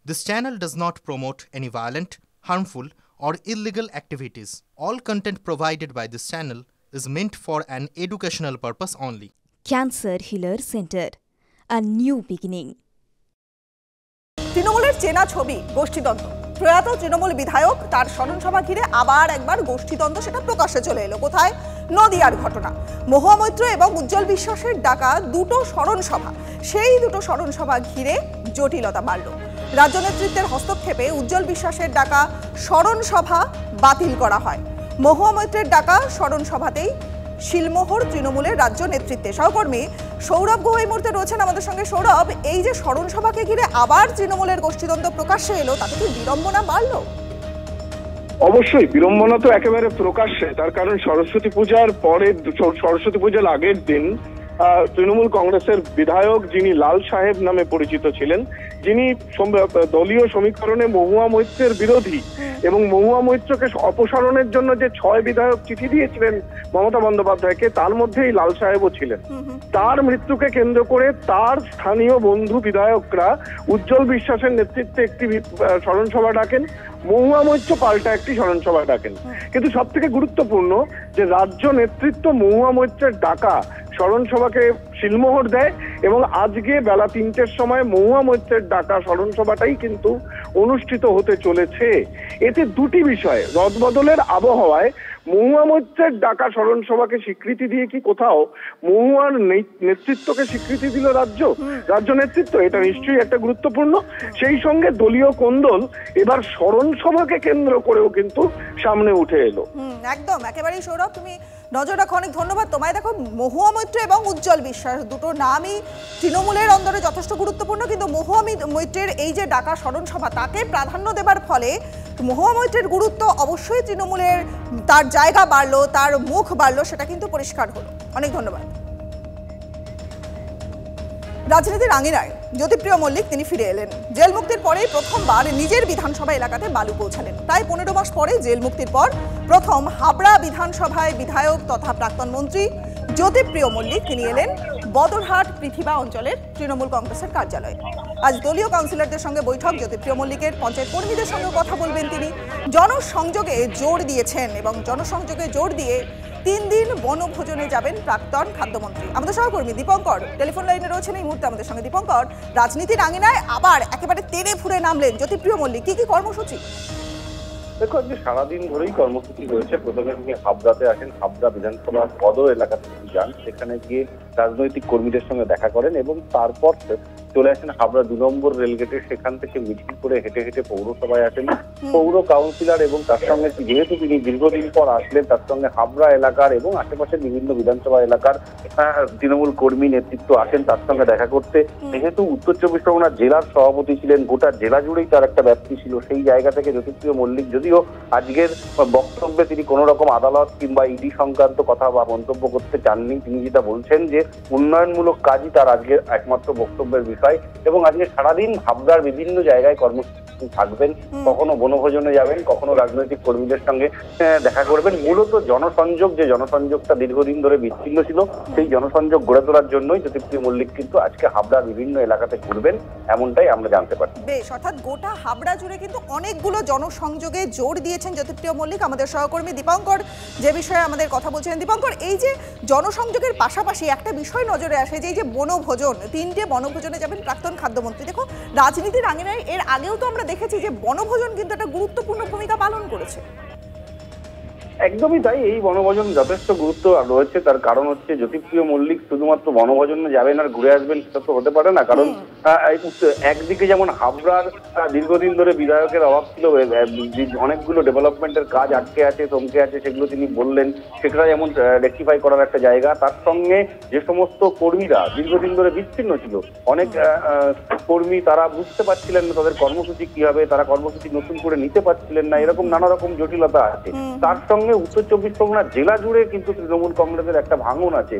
This channel does not promote any violent, harmful, or illegal activities. All content provided by this channel is meant for an educational purpose only. Cancer Healer Center, a new beginning. তৃণমূলের চেনা ছবি গোষ্ঠীদ্বন্দ্ব। প্রয়াত তৃণমূল বিধায়ক তার স্মরণসভা ঘিরে আবার একবার গোষ্ঠীদ্বন্দ্ব সেটা প্রকাশ্যে চলে এলো। কোথায়? নদিয়ার ঘটনা। মহুয়া মৈত্র এবং উজ্জ্বল বিশ্বাসের ডাকা দুটো স্মরণসভা, সেই দুটো স্মরণসভা ঘিরে জটিলতা বাড়ল। রাজ্য নেতৃত্বের হস্তক্ষেপে উজ্জ্বল বিশ্বাসের ডাকা স্মরণসভা বাতিল করা হয়। মহুয়া মৈত্রের ডাকা স্মরণসভাতেই শিলমোহর তৃণমূলের রাজ্য নেতৃত্বে। সহকর্মী সৌরভ গুহ এই মুহূর্তে রয়েছেন আমাদের সঙ্গে। সৌরভ, এই যে স্মরণসভাকে ঘিরে আবার তৃণমূলের গোষ্ঠীদ্বন্দ্ব প্রকাশ্যে এলো, তাতে কি বিড়ম্বনা বাড়লো? অবশ্যই বিড়ম্বনা তো একেবারে প্রকাশ্যে। তার কারণ সরস্বতী পূজার পরে, সরস্বতী পূজার আগের দিন তৃণমূল কংগ্রেসের বিধায়ক, যিনি লাল সাহেব নামে পরিচিত ছিলেন, যিনি দলীয় সমীকরণে মহুয়া মৈত্রের বিরোধী এবং মহুয়া মৈত্রকে অপসারণের জন্য যে 6 বিধায়ক চিঠি দিয়েছিলেন মমতা বন্দ্যোপাধ্যায়কে, তার মধ্যেই লাল সাহেবও ছিলেন। তার মৃত্যুকে কেন্দ্র করে তার স্থানীয় বন্ধু বিধায়করা উজ্জ্বল বিশ্বাসের নেতৃত্বে একটি স্মরণসভা ডাকেন, মহুয়া মৈত্র পাল্টা একটি স্মরণসভা ডাকেন। কিন্তু সব থেকে গুরুত্বপূর্ণ যে রাজ্য নেতৃত্ব মহুয়া মৈত্রের ডাকা স্মরণসভাকে শিলমোহর দেয় এবং আজকে বেলা 3টের সময় মহুয়া মৈত্রের ডাকা স্মরণসভাটাই কিন্তু অনুষ্ঠিত হতে চলেছে। এতে দুটি বিষয়, রদবদলের আবহাওয়ায় মহুয়া মৈত্রের ডাকা স্মরণসভাকে স্বীকৃতি দিয়ে কি কোথাও মহুয়ার নেতৃত্বকে স্বীকৃতি দিল রাজ্য নেতৃত্ব? এটা নিশ্চয়ই একটা গুরুত্বপূর্ণ। সেই সঙ্গে দলীয় কোন্দল এবার স্মরণসভাকে কেন্দ্র করেও কিন্তু সামনে উঠে এলো। একদম, একেবারেই সৌরভ, তুমি নজর রাখো, অনেক ধন্যবাদ তোমায়। দেখো, মহুয়া মৈত্র এবং উজ্জ্বল বিশ্বাস দুটো নামই তৃণমূলের অন্দরে যথেষ্ট গুরুত্বপূর্ণ, কিন্তু মহুয়া মৈত্রের এই যে ডাকা স্মরণসভা, তাকে প্রাধান্য দেবার ফলে মহুয়া মৈত্রের গুরুত্ব অবশ্যই তৃণমূলের, তার জায়গা বাড়লো, তার মুখ বাড়লো, সেটা কিন্তু পরিষ্কার হলো। অনেক ধন্যবাদ। রাজনীতির আঙিনায় জ্যোতিপ্রিয় মল্লিক তিনি ফিরে এলেন। জেল মুক্তির পরেই প্রথমবার নিজের বিধানসভা এলাকাতে বালু পৌঁছালেন। প্রায় 15 মাস পরে জেল মুক্তির পর প্রথম হাবড়া বিধানসভায় বিধায়ক তথা প্রাক্তন মন্ত্রী জ্যোতিপ্রিয় মল্লিক তিনি এলেন বদরহাট পৃথিবী অঞ্চলের তৃণমূল কংগ্রেসের কার্যালয়ে। আজ দলীয় কাউন্সিলরদের সঙ্গে বৈঠক। জ্যোতিপ্রিয় মল্লিকের পঞ্চায়েত কর্মীদের সঙ্গে কথা বলবেন তিনি। জনসংযোগে জোর দিয়েছেন এবং জনসংযোগে জোর দিয়ে 3 দিন বনভোজনে যাবেন প্রাক্তন খাদ্যমন্ত্রী। আমাদের সহকর্মী দীপঙ্কর টেলিফোন লাইনে রয়েছেন এই মুহূর্তে আমাদের সঙ্গে। দীপঙ্কর, রাজনীতির আঙিনায় আবার একেবারে তেড়ে ফুঁড়ে নামলেন জ্যোতিপ্রিয় মল্লিক, কি কি কর্মসূচি? দেখো, আজকে সারাদিন ধরেই কর্মসূচি রয়েছে। প্রথমে তিনি হাবড়াতে আসেন, হাবড়া বিধানসভা সদর এলাকাতে যান, সেখানে গিয়ে রাজনৈতিক কর্মীদের সঙ্গে দেখা করেন এবং তারপর চলে আসেন হাবড়া 2 নম্বর রেলগেটে। সেখান থেকে মিছিল করে হেঁটে হেঁটে পৌরসভায় আসেন। পৌর কাউন্সিলর এবং তার সঙ্গে যেহেতু তিনি দীর্ঘদিন পর আসলেন, তার সঙ্গে হাবড়া এলাকার এবং আশেপাশের বিভিন্ন বিধানসভা এলাকার তৃণমূল কর্মী নেতৃত্ব আসেন তার সঙ্গে দেখা করতে। যেহেতু উত্তর 24 পরগনা জেলার সভাপতি ছিলেন, গোটা জেলা জুড়েই তার একটা ব্যাপ্তি ছিল, সেই জায়গা থেকে জ্যোতিপ্রিয় মল্লিক, যদিও আজকের বক্তব্যে তিনি কোনো রকম আদালত কিংবা ইডি সংক্রান্ত কথা বা মন্তব্য করতে চাননি, তিনি যেটা বলছেন যে উন্নয়নমূলক কাজই তার আজকের একমাত্র বক্তব্যের বিষয়। এবং আজকে সারাদিন হাবড়ার বিভিন্ন জায়গায় কর্মসূচি থাকবেন, কখনো বনভোজনে যাবেন, কখনো রাজনৈতিক কর্মীদের সঙ্গে দেখা করবেন। মূলত জনসংযোগ, যে জনসংযোগটা দীর্ঘদিন ধরে বিচ্ছিন্ন ছিল, সেই জনসংযোগ গড়ে তোলার জন্যই জ্যোতিপ্রিয় মল্লিক কিন্তু আজকে হাবড়ার বিভিন্ন এলাকাতে ঘুরবেন, এমনটাই আমরা জানতে পারি। বেশ, অর্থাৎ গোটা হাবড়া জুড়ে কিন্তু অনেকগুলো জনসংযোগে জোর দিয়েছেন জ্যোতিপ্রিয় মল্লিক। আমাদের সহকর্মী দীপঙ্কর যে বিষয়ে আমাদের কথা বলছিলেন। দীপঙ্কর, এই যে জনসংযোগের পাশাপাশি একটা বিষয় নজরে আসে, যে এই যে বনভোজন, 3টে বনভোজনে যাবেন প্রাক্তন খাদ্যমন্ত্রী। দেখো, রাজনীতির আঙিনায় এর আগেও তো আমরা দেখেছি যে বনভোজন কিন্তু একটা গুরুত্বপূর্ণ ভূমিকা পালন করেছে। একদমই তাই, এই বনভোজন যথেষ্ট গুরুত্ব রয়েছে। তার কারণ হচ্ছে জ্যোতিপ্রিয় মল্লিক শুধুমাত্র বনভোজনে যাবেন আর ঘুরে আসবেন, সেটা তো হতে পারে না। কারণ একদিকে যেমন হাবড়ার দীর্ঘদিন ধরে বিধায়কের অভাব ছিল, অনেকগুলো ডেভেলপমেন্টের কাজ আটকে আছে, থমকে আছে, সেগুলো তিনি বললেন, সেটা যেমন রেকটিফাই করার একটা জায়গা। তার সঙ্গে যে সমস্ত কর্মীরা দীর্ঘদিন ধরে বিচ্ছিন্ন ছিল, অনেক কর্মী তারা বুঝতে পারছিলেন না তাদের কর্মসূচি কি হবে, তারা কর্মসূচি নতুন করে নিতে পারছিলেন না, এরকম নানা রকম জটিলতা আছে। তার সঙ্গে উত্তর 24 পরগনা জেলা জুড়ে কিন্তু তৃণমূল কংগ্রেসের একটা ভাঙন আছে।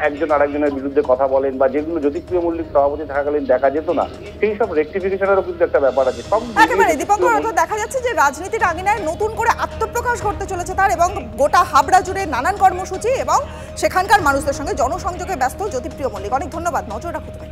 একজন আরেকজনের বিরুদ্ধে কথা বলেন বা যেগুলো জ্যোতিপ্রিয় মল্লিক সভাপতি থাকাকালীন দেখা যেত না, সেই সব রেকটিফিকেশনেরও কিন্তু একটা ব্যাপার আছে। একেবারে দীপঙ্কর, দেখা যাচ্ছে যে রাজনীতির আঙিনায় নতুন করে আত্মপ্রকাশ ঘটতে চলেছে তার, এবং গোটা হাবড়া জুড়ে নানান কর্মসূচি এবং সেখানকার মানুষদের সঙ্গে জনসংযোগে ব্যস্ত জ্যোতিপ্রিয় মল্লিক। অনেক ধন্যবাদ, নজর রাখো তুমি।